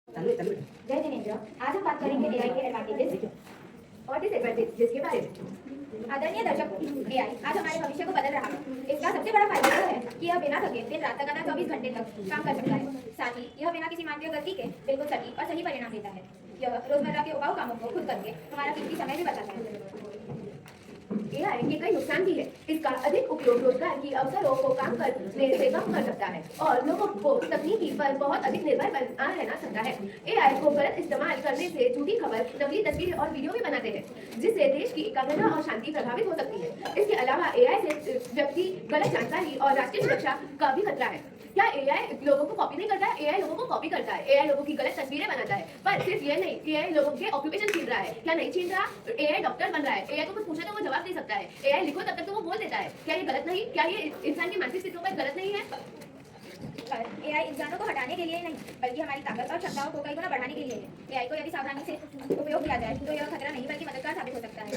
जय जिनेंद्र, आज हम बात करेंगे एआई के एडवांटेजेस और डिसएडवांटेजेस के बारे में। आदरणीय दर्शकों, एआई आज हमारे भविष्य को बदल रहा है। इसका सबसे बड़ा फायदा यह है कि यह बिना थके दिन रात लगातार 24 घंटे तक काम कर सकता है। साथ ही यह बिना किसी मानवीय गलती के बिल्कुल सटीक और सही परिणाम देता है। यह रोजमर्रा के उबाऊ कामों को खुद करके हमारा कीमती समय भी बचाता है। एआई के कई नुकसान भी है। इसका अधिक उपयोग रोजगार की अवसरों को काम करने से कम कर सकता है और लोगों को तकनीकी पर बहुत अधिक निर्भर बना रहना सकता है। एआई को गलत इस्तेमाल करने से झूठी खबर, नकली तस्वीरें और वीडियो भी बनाते हैं, जिससे देश की एकाग्रता और शांति प्रभावित हो सकती है। इसके अलावा एआई से व्यक्ति गलत जानकारी और राष्ट्रीय सुरक्षा का भी खतरा है। क्या एआई लोगों को कॉपी नहीं करता है? एआई लोगों को कॉपी करता है। एआई लोगों की गलत तस्वीरें बनाता है। पर सिर्फ ये नहीं, एआई लोगों के ऑक्यूपेशन छीन रहा है। क्या नहीं छीन रहा? एआई डॉक्टर बन रहा है। एआई को कुछ पूछा तो वो जवाब दे सकता है। एआई लिखो तब तक तो वो बोल देता है। क्या ये गलत नहीं? क्या ये इंसान की मानसिक स्थितियों पर गलत नहीं है? पर एआई इंसानों को हटाने के लिए नहीं, बल्कि हमारी ताकत और क्षमताओं को कई गुना बढ़ाने के लिए है। एआई को यदि सावधानी से उपयोग किया जाए तो यह खतरा नहीं बल्कि मददगार साबित हो सकता है।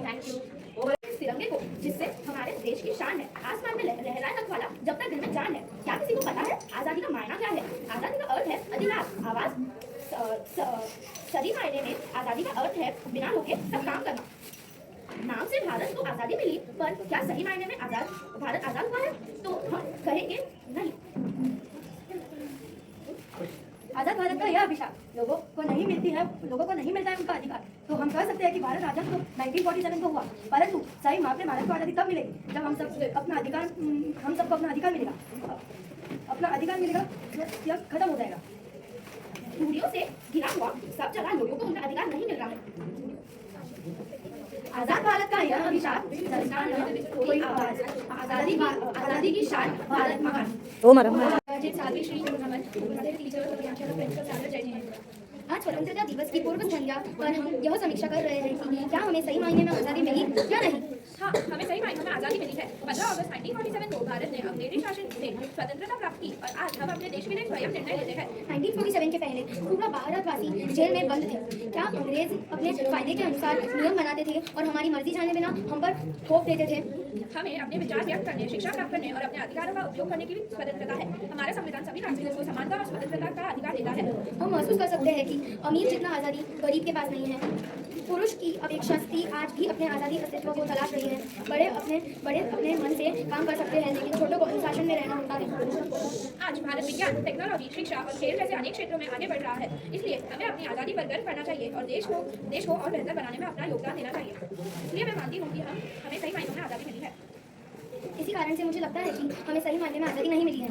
Thank you. तिरंगे को, जिससे हमारे देश की शान है, आसमान में लहराए तक वाला जब तक दिल में जान है। क्या किसी को पता है आजादी का मायना क्या है? आजादी का अर्थ है अधिकार, आवाज। सही मायने में आजादी का अर्थ है बिना रोके सब काम करना। नाम से भारत को आजादी मिली, पर क्या सही मायने में भारत आजाद हुआ है? तो हम कहेंगे नहीं। आजाद भारत का यह अभिशाप लोगों को नहीं मिलती है, लोगों को नहीं मिलता है उनका अधिकार। तो हम कह सकते हैं कि भारत आजाद तो 1947 को हुआ, परंतु सही मापे भारत को आजादी तब मिलेगी जब हम सबको अपना अधिकार मिलेगा। अपना अधिकार मिलेगा तो यह खत्म हो जाएगा। दूरियों से घिरा हुआ सब जगह लोगों को उनका अधिकार नहीं मिल रहा है। आजाद भारत का यह अभिशाप कोई आवाज, आजादी की शान भारत महान। आज स्वतंत्रता दिवस की पूर्व संध्या पर हम यह समीक्षा कर रहे हैं कि क्या हमें सही मायने में आजादी मिली या नहीं। हाँ, हमें सही मायनों में आजादी मिली है। 15 अगस्त 1947 को भारत ने अंग्रेजी शासन से स्वतंत्रता प्राप्त की और आज हम अपने देश के लिए स्वयं निर्णय लेते हैं। 1947 के पहले पूरा भारतवासी जेल में बंद थे। क्या अंग्रेज अपने फायदे के अनुसार नियम बनाते थे और हमारी मर्जी जाने बिना हम पर थोप देते थे? हमें अपने विचार व्यक्त करने, शिक्षा प्राप्त करने और अपने अधिकारों का उपयोग करने की भी स्वतंत्रता है। हमारा संविधान सभी नागरिकों को समानता और स्वतंत्रता का अधिकार देता है। हम महसूस कर सकते हैं कि अमीर जितना आज़ादी गरीब के पास नहीं है। पुरुष की अपेक्षा स्त्री आज भी अपने आज़ादी अस्तित्व को तलाश रही है। बड़े अपने मन से काम कर सकते हैं, लेकिन छोटों को अनुशासन में रहना होता है। आज भारत विज्ञान, टेक्नोलॉजी, शिक्षा और खेल जैसे अनेक क्षेत्रों में आगे बढ़ रहा है। इसलिए हमें अपनी आज़ादी पर गर्व करना चाहिए और देश को और बेहतर बनाने में अपना योगदान देना चाहिए। इसलिए मैं मानती हूँ कि हमें सही मायनों में आज़ादी मिली है। इसी कारण से मुझे लगता है कि हमें सही मायने में आज़ादी नहीं मिली है।